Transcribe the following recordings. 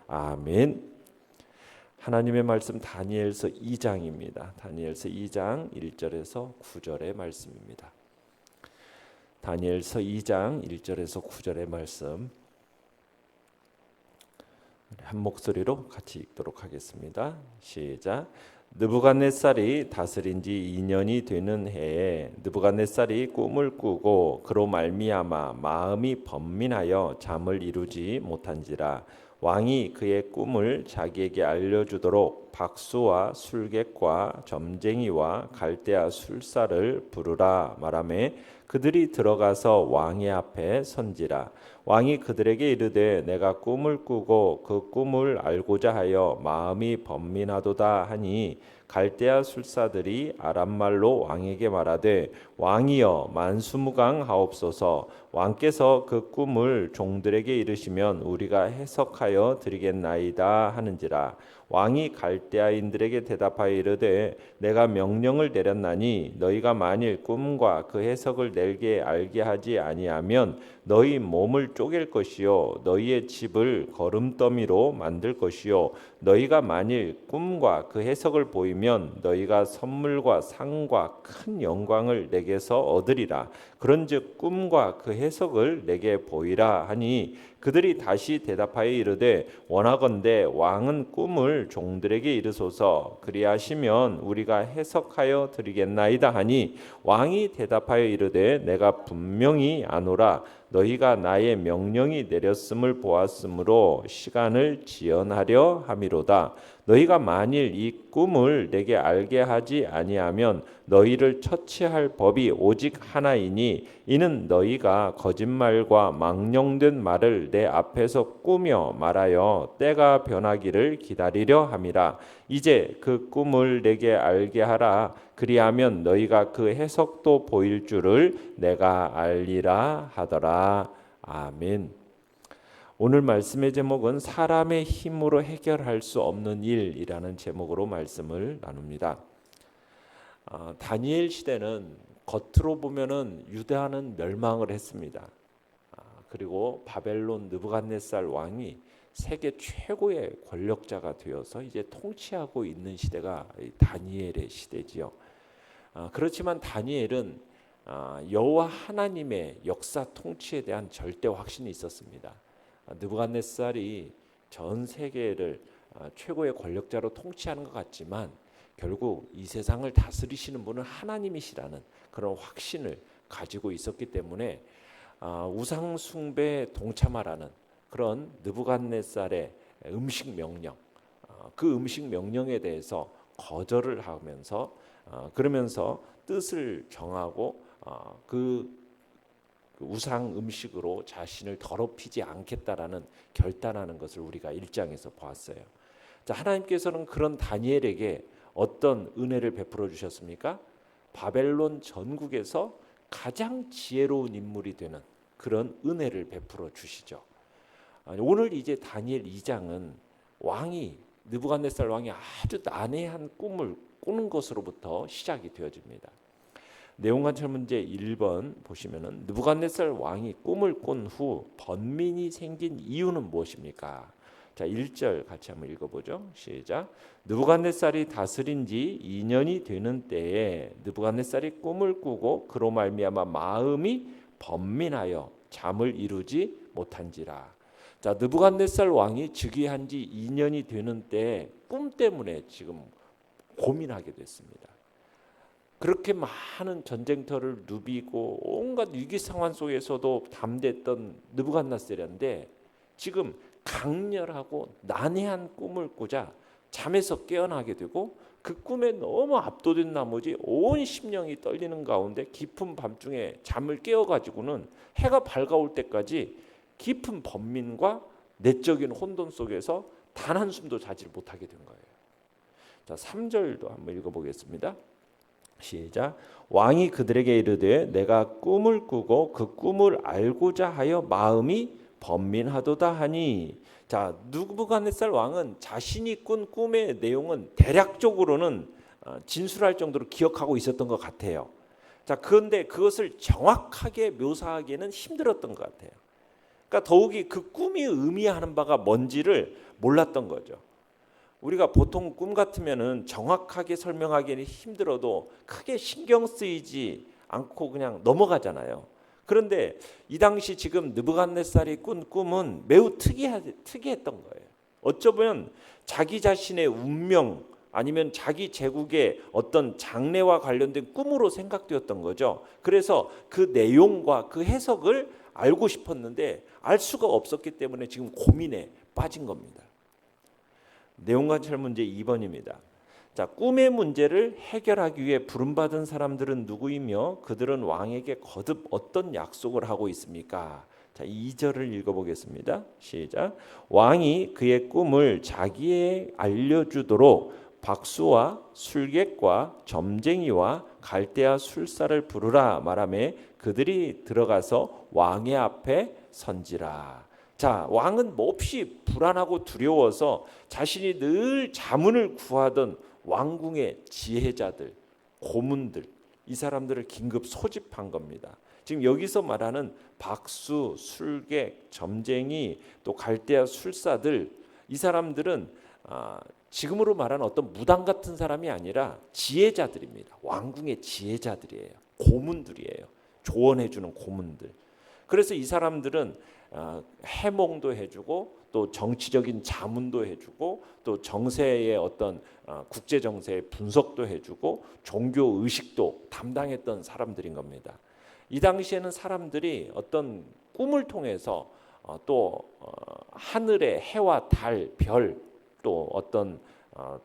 아멘. 하나님의 말씀 다니엘서 2장입니다. 다니엘서 2장 1절에서 9절의 말씀입니다. 다니엘서 2장 1절에서 9절의 말씀 한 목소리로 같이 읽도록 하겠습니다. 시작. 느부갓네살이 다스린 지 2년이 되는 해에 느부갓네살이 꿈을 꾸고 그로 말미암아 마음이 번민하여 잠을 이루지 못한지라. 왕이 그의 꿈을 자기에게 알려주도록 박수와 술객과 점쟁이와 갈대아 술사를 부르라 말하매 그들이 들어가서 왕의 앞에 선지라. 왕이 그들에게 이르되 내가 꿈을 꾸고 그 꿈을 알고자 하여 마음이 번민하도다 하니 갈대아 술사들이 아람말로 왕에게 말하되 왕이여 만수무강하옵소서. 왕께서 그 꿈을 종들에게 이르시면 우리가 해석하여 드리겠나이다 하는지라. 왕이 갈대아인들에게 대답하여 이르되 내가 명령을 내렸나니 너희가 만일 꿈과 그 해석을 내게 알게 하지 아니하면 너희 몸을 쪼갤 것이요 너희의 집을 거름더미로 만들 것이요 너희가 만일 꿈과 그 해석을 보이면 너희가 선물과 상과 큰 영광을 내게서 얻으리라. 그런즉 꿈과 그 해석을 내게 보이라 하니 그들이 다시 대답하여 이르되 원하건대 왕은 꿈을 종들에게 이르소서. 그리하시면 우리가 해석하여 드리겠나이다 하니 왕이 대답하여 이르되 내가 분명히 아노라. 너희가 나의 명령이 내렸음을 보았으므로 시간을 지연하려 함이로다. 너희가 만일 이 꿈을 내게 알게 하지 아니하면 너희를 처치할 법이 오직 하나이니 이는 너희가 거짓말과 망령된 말을 내 앞에서 꾸며 말하여 때가 변하기를 기다리려 함이라. 이제 그 꿈을 내게 알게 하라. 그리하면 너희가 그 해석도 보일 줄을 내가 알리라 하더라. 아멘. 오늘 말씀의 제목은 사람의 힘으로 해결할 수 없는 일이라는 제목으로 말씀을 나눕니다. 다니엘 시대는 겉으로 보면은 유다는 멸망을 했습니다. 그리고 바벨론 느부갓네살 왕이 세계 최고의 권력자가 되어서 이제 통치하고 있는 시대가 다니엘의 시대지요. 그렇지만 다니엘은 여호와 하나님의 역사 통치에 대한 절대 확신이 있었습니다. 느부갓네살이 전 세계를 최고의 권력자로 통치하는 것 같지만 결국 이 세상을 다스리시는 분은 하나님이시라는 그런 확신을 가지고 있었기 때문에 우상 숭배에 동참하라는 그런 느부갓네살의 음식 명령, 그 음식 명령에 대해서 거절을 하면서 그러면서 뜻을 정하고 그 우상 음식으로 자신을 더럽히지 않겠다라는 결단하는 것을 우리가 1장에서 보았어요. 자, 하나님께서는 그런 다니엘에게 어떤 은혜를 베풀어 주셨습니까? 바벨론 전국에서 가장 지혜로운 인물이 되는 그런 은혜를 베풀어 주시죠. 오늘 이제 다니엘 2장은 왕이 느부갓네살 왕이 아주 난해한 꿈을 꾸는 것으로부터 시작이 되어집니다. 내용관찰 문제 1번 보시면은 느부갓네살 왕이 꿈을 꾼 후 번민이 생긴 이유는 무엇입니까? 자, 1절 같이 한번 읽어보죠. 시작. 느부갓네살이 다스린 지 2년이 되는 때에 느부갓네살이 꿈을 꾸고 그로 말미암아 마음이 번민하여 잠을 이루지 못한지라. 자, 느부갓네살 왕이 즉위한 지 2년이 되는 때에 꿈 때문에 지금 고민하게 됐습니다. 그렇게 많은 전쟁터를 누비고 온갖 위기 상황 속에서도 담댔던 느부갓네살인데 지금 강렬하고 난해한 꿈을 꾸자 잠에서 깨어나게 되고 그 꿈에 너무 압도된 나머지 온 심령이 떨리는 가운데 깊은 밤중에 잠을 깨어가지고는 해가 밝아올 때까지 깊은 번민과 내적인 혼돈 속에서 단 한숨도 자지 못하게 된 거예요. 자, 3절도 한번 읽어보겠습니다. 시작. 왕이 그들에게 이르되 내가 꿈을 꾸고 그 꿈을 알고자 하여 마음이 번민하도다 하니. 자, 느부갓네살 왕은 자신이 꾼 꿈의 내용은 대략적으로는 진술할 정도로 기억하고 있었던 것 같아요. 자, 그런데 그것을 정확하게 묘사하기에는 힘들었던 것 같아요. 그러니까 더욱이 그 꿈이 의미하는 바가 뭔지를 몰랐던 거죠. 우리가 보통 꿈 같으면은 정확하게 설명하기는 힘들어도 크게 신경 쓰이지 않고 그냥 넘어가잖아요. 그런데 이 당시 지금 느부갓네살이 꾼 꿈은 매우 특이했던 거예요. 어쩌면 자기 자신의 운명 아니면 자기 제국의 어떤 장래와 관련된 꿈으로 생각되었던 거죠. 그래서 그 내용과 그 해석을 알고 싶었는데 알 수가 없었기 때문에 지금 고민에 빠진 겁니다. 내용관찰 문제 2번입니다. 자, 꿈의 문제를 해결하기 위해 부름받은 사람들은 누구이며 그들은 왕에게 거듭 어떤 약속을 하고 있습니까? 자, 2절을 읽어보겠습니다. 시작. 왕이 그의 꿈을 자기에 알려주도록 박수와 술객과 점쟁이와 갈대아 술사를 부르라 말하매 그들이 들어가서 왕의 앞에 선지라. 자, 왕은 몹시 불안하고 두려워서 자신이 늘 자문을 구하던 왕궁의 지혜자들, 고문들, 이 사람들을 긴급 소집한 겁니다. 지금 여기서 말하는 박수, 술객, 점쟁이, 또 갈대아 술사들, 이 사람들은 지금으로 말하는 어떤 무당 같은 사람이 아니라 지혜자들입니다. 왕궁의 지혜자들이에요. 고문들이에요. 조언해주는 고문들. 그래서 이 사람들은 해몽도 해주고 또 정치적인 자문도 해주고 또 정세의 어떤 국제 정세의 분석도 해주고 종교 의식도 담당했던 사람들인 겁니다. 이 당시에는 사람들이 어떤 꿈을 통해서 또 하늘의 해와 달, 별, 또 어떤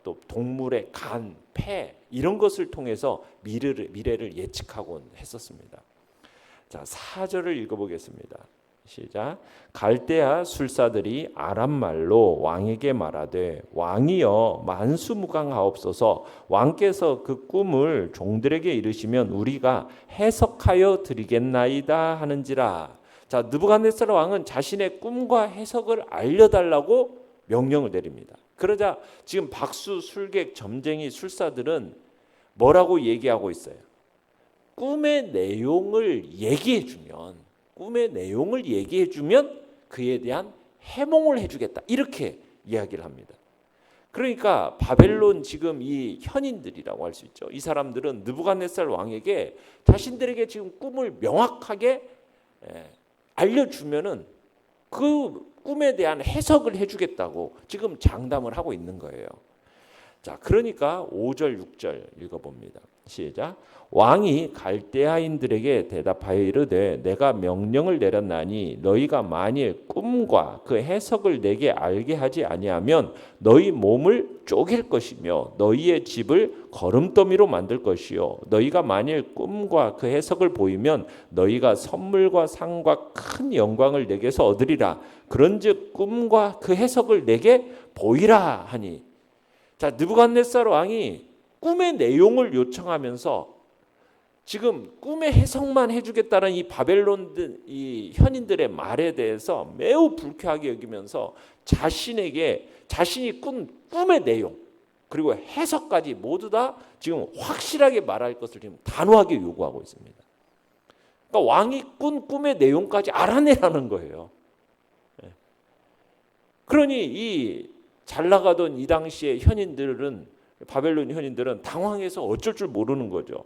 또 동물의 간, 폐 이런 것을 통해서 미래를 예측하곤 했었습니다. 자, 4절을 읽어보겠습니다. 시작. 갈대아 술사들이 아람 말로 왕에게 말하되 왕이여 만수무강하옵소서. 왕께서 그 꿈을 종들에게 이르시면 우리가 해석하여 드리겠나이다 하는지라. 자, 느부갓네살 왕은 자신의 꿈과 해석을 알려달라고 명령을 내립니다. 그러자 지금 박수, 술객, 점쟁이, 술사들은 뭐라고 얘기하고 있어요? 꿈의 내용을 얘기해 주면 그에 대한 해몽을 해주겠다. 이렇게 이야기를 합니다. 그러니까 바벨론 지금 이 현인들이라고 할 수 있죠. 이 사람들은 느부갓네살 왕에게 자신들에게 지금 꿈을 명확하게 알려주면은 그 꿈에 대한 해석을 해주겠다고 지금 장담을 하고 있는 거예요. 자, 그러니까 5절, 6절 읽어봅니다. 시작. 왕이 갈대아인들에게 대답하여 이르되 내가 명령을 내렸나니 너희가 만일 꿈과 그 해석을 내게 알게 하지 아니하면 너희 몸을 쪼갤 것이며 너희의 집을 거름더미로 만들 것이요 너희가 만일 꿈과 그 해석을 보이면 너희가 선물과 상과 큰 영광을 내게서 얻으리라. 그런즉 꿈과 그 해석을 내게 보이라 하니. 자, 느부갓네살 왕이 꿈의 내용을 요청하면서 지금 꿈의 해석만 해주겠다는 이 바벨론 이 현인들의 말에 대해서 매우 불쾌하게 여기면서 자신이 꾼 꿈의 내용 그리고 해석까지 모두 다 지금 확실하게 말할 것을 지금 단호하게 요구하고 있습니다. 그러니까 왕이 꾼 꿈의 내용까지 알아내라는 거예요. 그러니 이 잘 나가던 이 당시의 현인들은 바벨론 현인들은 당황해서 어쩔 줄 모르는 거죠.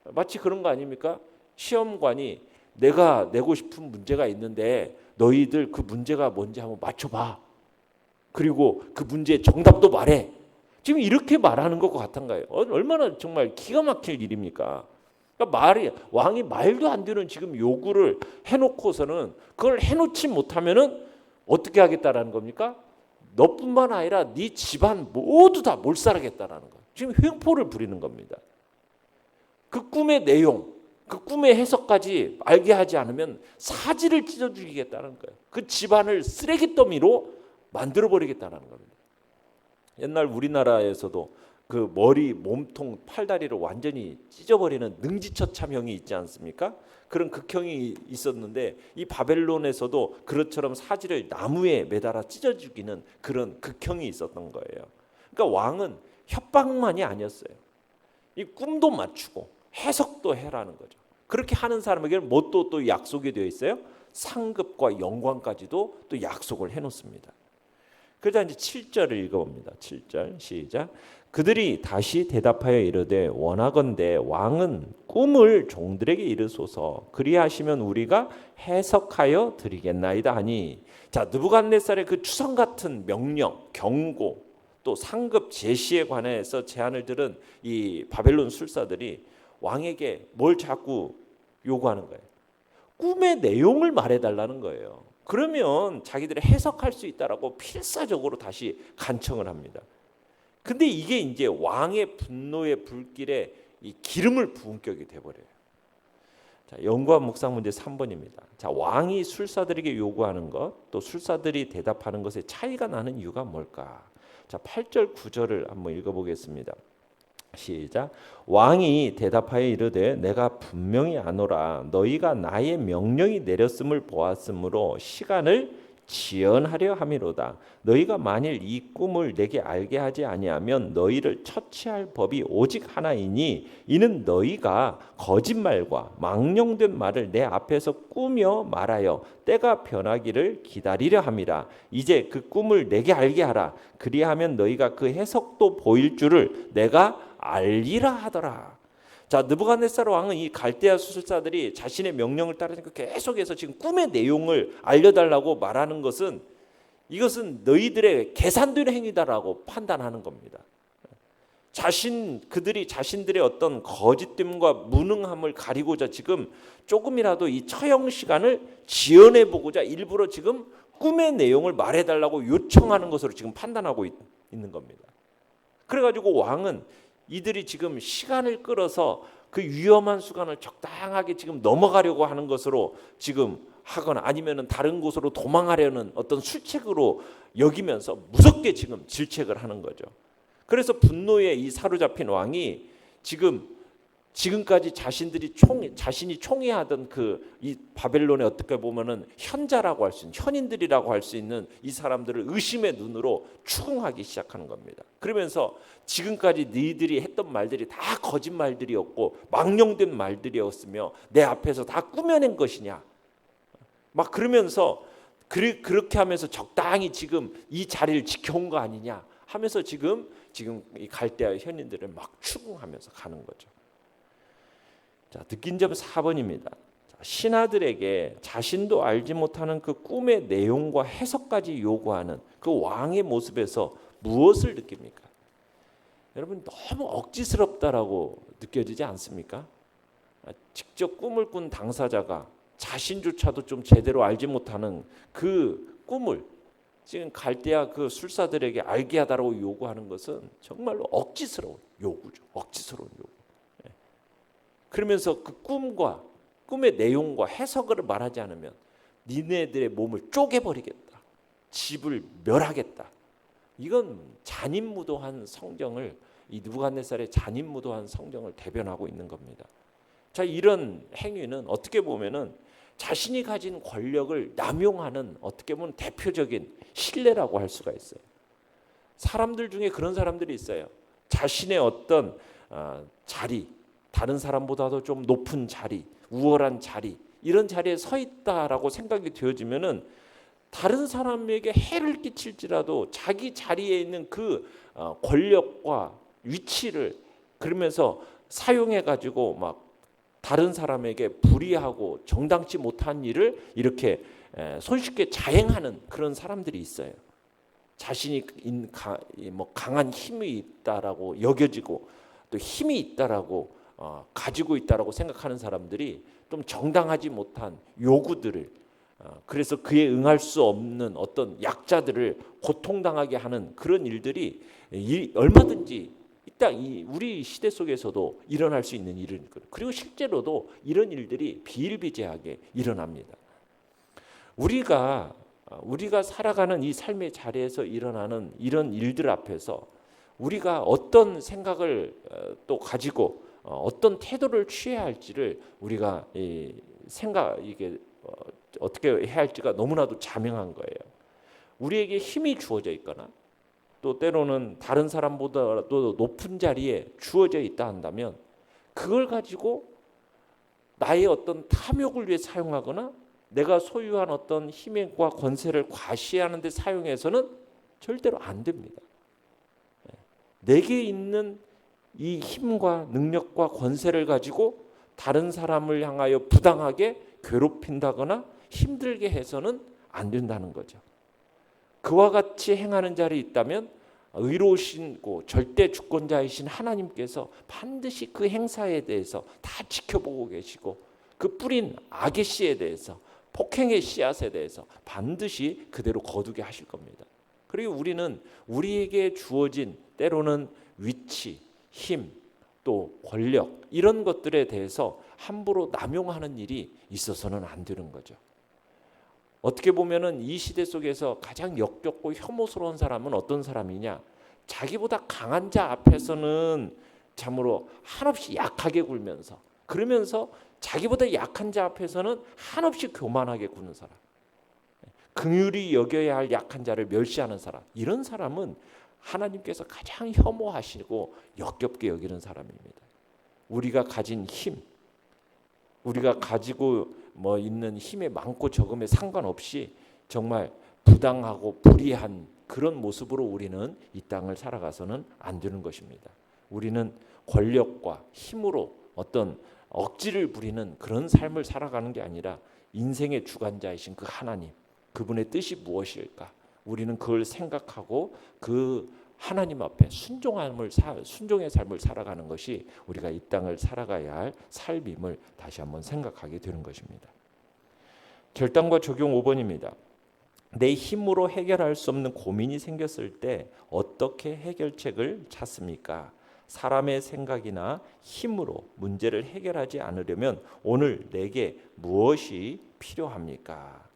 마치 그런 거 아닙니까? 시험관이 내가 내고 싶은 문제가 있는데 너희들 그 문제가 뭔지 한번 맞춰봐. 그리고 그 문제의 정답도 말해. 지금 이렇게 말하는 것 같은가요? 얼마나 정말 기가 막힐 일입니까? 그러니까 왕이 말도 안 되는 지금 요구를 해놓고서는 그걸 해놓지 못하면은 어떻게 하겠다라는 겁니까? 너뿐만 아니라 네 집안 모두 다 몰살하겠다라는 거예요. 지금 횡포를 부리는 겁니다. 그 꿈의 내용, 그 꿈의 해석까지 알게 하지 않으면 사지를 찢어 죽이겠다는 거예요. 그 집안을 쓰레기더미로 만들어버리겠다는 겁니다. 옛날 우리나라에서도 그 머리, 몸통, 팔다리를 완전히 찢어버리는 능지처참형이 있지 않습니까? 그런 극형이 있었는데 이 바벨론에서도 그것처럼 사지를 나무에 매달아 찢어 죽이는 그런 극형이 있었던 거예요. 그러니까 왕은 협박만이 아니었어요. 이 꿈도 맞추고 해석도 해라는 거죠. 그렇게 하는 사람에게는 뭐 또 약속이 되어 있어요? 상급과 영광까지도 또 약속을 해놓습니다. 그러자 이제 7절을 읽어봅니다. 7절 시작. 그들이 다시 대답하여 이르되 원하건대 왕은 꿈을 종들에게 이르소서 그리하시면 우리가 해석하여 드리겠나이다 하니. 자, 느부갓네살의 그 추상 같은 명령, 경고, 또 상급 제시에 관해서 제안을 들은 이 바벨론 술사들이 왕에게 뭘 자꾸 요구하는 거예요. 꿈의 내용을 말해달라는 거예요. 그러면 자기들이 해석할 수 있다라고 필사적으로 다시 간청을 합니다. 근데 이게 이제 왕의 분노의 불길에 이 기름을 부은 격이 돼버려요. 자, 연구한 묵상 문제 3번입니다. 자, 왕이 술사들에게 요구하는 것, 또 술사들이 대답하는 것에 차이가 나는 이유가 뭘까? 자, 8절 9절을 한번 읽어보겠습니다. 시작. 왕이 대답하여 이르되 내가 분명히 아노라 너희가 나의 명령이 내렸음을 보았으므로 시간을 지연하려 함이로다. 너희가 만일 이 꿈을 내게 알게 하지 아니하면 너희를 처치할 법이 오직 하나이니 이는 너희가 거짓말과 망령된 말을 내 앞에서 꾸며 말하여 때가 변하기를 기다리려 함이라. 이제 그 꿈을 내게 알게 하라. 그리하면 너희가 그 해석도 보일 줄을 내가 알리라 하더라. 자, 느부갓네살 왕은 이 갈대아 수술사들이 자신의 명령을 따르니까 계속해서 지금 꿈의 내용을 알려달라고 말하는 것은 이것은 너희들의 계산된 행위다라고 판단하는 겁니다. 그들이 자신들의 어떤 거짓됨과 무능함을 가리고자 지금 조금이라도 이 처형 시간을 지연해 보고자 일부러 지금 꿈의 내용을 말해달라고 요청하는 것으로 지금 판단하고 있는 겁니다. 그래가지고 왕은 이들이 지금 시간을 끌어서 그 위험한 수간을 적당하게 지금 넘어가려고 하는 것으로 지금 하거나 아니면은 다른 곳으로 도망하려는 어떤 술책으로 여기면서 무섭게 지금 질책을 하는 거죠. 그래서 분노에 이 사로잡힌 왕이 지금까지 자신이 총애하던 이 바벨론의 어떻게 보면은 현자라고 할 수 있는 현인들이라고 할 수 있는 이 사람들을 의심의 눈으로 추궁하기 시작하는 겁니다. 그러면서 지금까지 너희들이 했던 말들이 다 거짓말들이었고 망령된 말들이었으며 내 앞에서 다 꾸며낸 것이냐 막 그러면서 그렇게 하면서 적당히 지금 이 자리를 지켜온 거 아니냐 하면서 지금 이 갈대아 현인들을 막 추궁하면서 가는 거죠. 자, 느낀 점 4번입니다. 신하들에게 자신도 알지 못하는 그 꿈의 내용과 해석까지 요구하는 그 왕의 모습에서 무엇을 느낍니까? 여러분 너무 억지스럽다라고 느껴지지 않습니까? 직접 꿈을 꾼 당사자가 자신조차도 좀 제대로 알지 못하는 그 꿈을 지금 갈대아 그 술사들에게 알게 하다라고 요구하는 것은 정말로 억지스러운 요구죠. 억지스러운 요구. 그러면서 그 꿈의 내용과 해석을 말하지 않으면 니네들의 몸을 쪼개버리겠다. 집을 멸하겠다. 이건 잔인무도한 성경을 이 느부갓네살의 잔인무도한 성경을 대변하고 있는 겁니다. 자, 이런 행위는 어떻게 보면은 자신이 가진 권력을 남용하는 어떻게 보면 대표적인 신뢰라고 할 수가 있어요. 사람들 중에 그런 사람들이 있어요. 자신의 어떤 자리, 다른 사람보다도 좀 높은 자리, 우월한 자리, 이런 자리에 서 있다라고 생각이 되어지면은 다른 사람에게 해를 끼칠지라도 자기 자리에 있는 그 권력과 위치를 그러면서 사용해 가지고 막 다른 사람에게 불이하고 정당치 못한 일을 이렇게 손쉽게 자행하는 그런 사람들이 있어요. 자신이 강한 힘이 있다라고 여겨지고 또 힘이 있다라고 가지고 있다라고 생각하는 사람들이 좀 정당하지 못한 요구들을 그래서 그에 응할 수 없는 어떤 약자들을 고통당하게 하는 그런 일들이 얼마든지 우리 시대 속에서도 일어날 수 있는 일은 그리고 실제로도 이런 일들이 비일비재하게 일어납니다. 우리가 살아가는 이 삶의 자리에서 일어나는 이런 일들 앞에서 우리가 어떤 생각을 또 가지고 어떤 태도를 취해야 할지를 우리가 이게 어떻게 해야 할지가 너무나도 자명한 거예요. 우리에게 힘이 주어져 있거나 또 때로는 다른 사람보다도 높은 자리에 주어져 있다 한다면 그걸 가지고 나의 어떤 탐욕을 위해 사용하거나 내가 소유한 어떤 힘과 권세를 과시하는 데 사용해서는 절대로 안 됩니다. 내게 있는 이 힘과 능력과 권세를 가지고 다른 사람을 향하여 부당하게 괴롭힌다거나 힘들게 해서는 안 된다는 거죠. 그와 같이 행하는 자를 있다면 의로우시고 절대 주권자이신 하나님께서 반드시 그 행사에 대해서 다 지켜보고 계시고 그 뿌린 악의 씨에 대해서 폭행의 씨앗에 대해서 반드시 그대로 거두게 하실 겁니다. 그리고 우리는 우리에게 주어진 때로는 위치, 힘, 또 권력 이런 것들에 대해서 함부로 남용하는 일이 있어서는 안 되는 거죠. 어떻게 보면은 이 시대 속에서 가장 역겹고 혐오스러운 사람은 어떤 사람이냐? 자기보다 강한 자 앞에서는 참으로 한없이 약하게 굴면서 그러면서 자기보다 약한 자 앞에서는 한없이 교만하게 구는 사람. 긍휼히 여겨야 할 약한 자를 멸시하는 사람. 이런 사람은 하나님께서 가장 혐오하시고 역겹게 여기는 사람입니다. 우리가 가진 힘, 우리가 가지고 있는 힘의 많고 적음에 상관없이 정말 부당하고 불의한 그런 모습으로 우리는 이 땅을 살아가서는 안 되는 것입니다. 우리는 권력과 힘으로 어떤 억지를 부리는 그런 삶을 살아가는 게 아니라 인생의 주관자이신 그 하나님, 그분의 뜻이 무엇일까? 우리는 그걸 생각하고 그 하나님 앞에 순종의 삶을 살아가는 것이 우리가 이 땅을 살아가야 할 삶임을 다시 한번 생각하게 되는 것입니다. 결단과 적용 5번입니다. 내 힘으로 해결할 수 없는 고민이 생겼을 때 어떻게 해결책을 찾습니까? 사람의 생각이나 힘으로 문제를 해결하지 않으려면 오늘 내게 무엇이 필요합니까?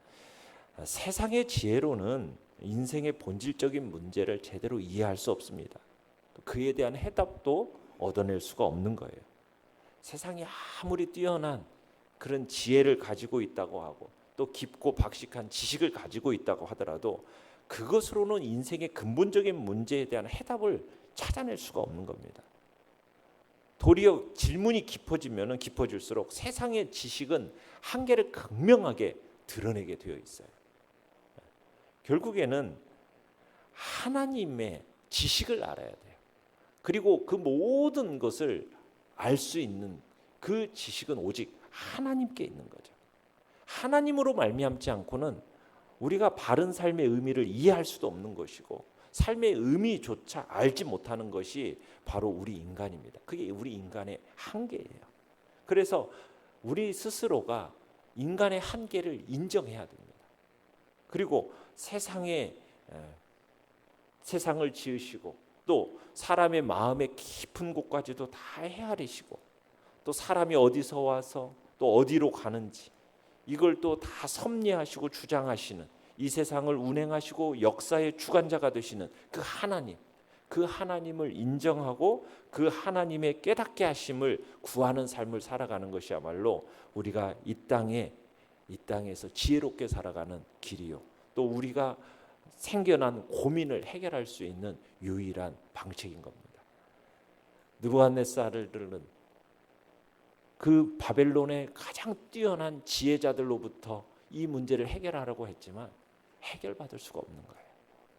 세상의 지혜로는 인생의 본질적인 문제를 제대로 이해할 수 없습니다. 그에 대한 해답도 얻어낼 수가 없는 거예요. 세상이 아무리 뛰어난 그런 지혜를 가지고 있다고 하고 또 깊고 박식한 지식을 가지고 있다고 하더라도 그것으로는 인생의 근본적인 문제에 대한 해답을 찾아낼 수가 없는 겁니다. 도리어 질문이 깊어지면 깊어질수록 세상의 지식은 한계를 극명하게 드러내게 되어 있어요. 결국에는 하나님의 지식을 알아야 돼요. 그리고 그 모든 것을 알 수 있는 그 지식은 오직 하나님께 있는 거죠. 하나님으로 말미암지 않고는 우리가 바른 삶의 의미를 이해할 수도 없는 것이고 삶의 의미조차 알지 못하는 것이 바로 우리 인간입니다. 그게 우리 인간의 한계예요. 그래서 우리 스스로가 인간의 한계를 인정해야 됩니다. 그리고 세상을 지으시고 또 사람의 마음의 깊은 곳까지도 다 헤아리시고 또 사람이 어디서 와서 또 어디로 가는지 이걸 또 다 섭리하시고 주장하시는 이 세상을 운행하시고 역사의 주관자가 되시는 그 하나님, 그 하나님을 인정하고 그 하나님의 깨닫게 하심을 구하는 삶을 살아가는 것이야말로 우리가 이 땅에서 지혜롭게 살아가는 길이요. 또 우리가 생겨난 고민을 해결할 수 있는 유일한 방책인 겁니다. 느부갓네살은 그 바벨론의 가장 뛰어난 지혜자들로부터 이 문제를 해결하라고 했지만 해결받을 수가 없는 거예요.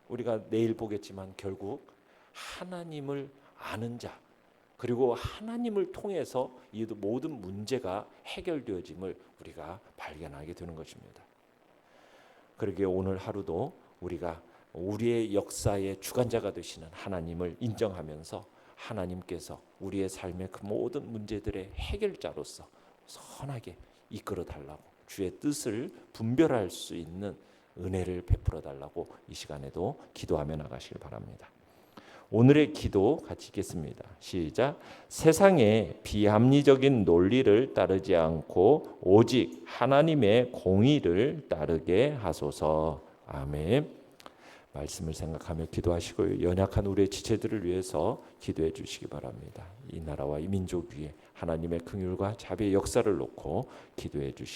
우리가 내일 보겠지만 결국 하나님을 아는 자 그리고 하나님을 통해서 이 모든 문제가 해결되어짐을 우리가 발견하게 되는 것입니다. 그러기에 오늘 하루도 우리가 우리의 역사의 주관자가 되시는 하나님을 인정하면서 하나님께서 우리의 삶의 그 모든 문제들의 해결자로서 선하게 이끌어 달라고 주의 뜻을 분별할 수 있는 은혜를 베풀어 달라고 이 시간에도 기도하며 나가시길 바랍니다. 오늘의 기도 같이 읽겠습니다. 시작. 세상의 비합리적인 논리를 따르지 않고 오직 하나님의 공의를 따르게 하소서. 아멘. 말씀을 생각하며 기도하시고 연약한 우리의 지체들을 위해서 기도해 주시기 바랍니다. 이 나라와 이 민족 위에 하나님의 긍휼과 자비의 역사를 놓고 기도해 주시기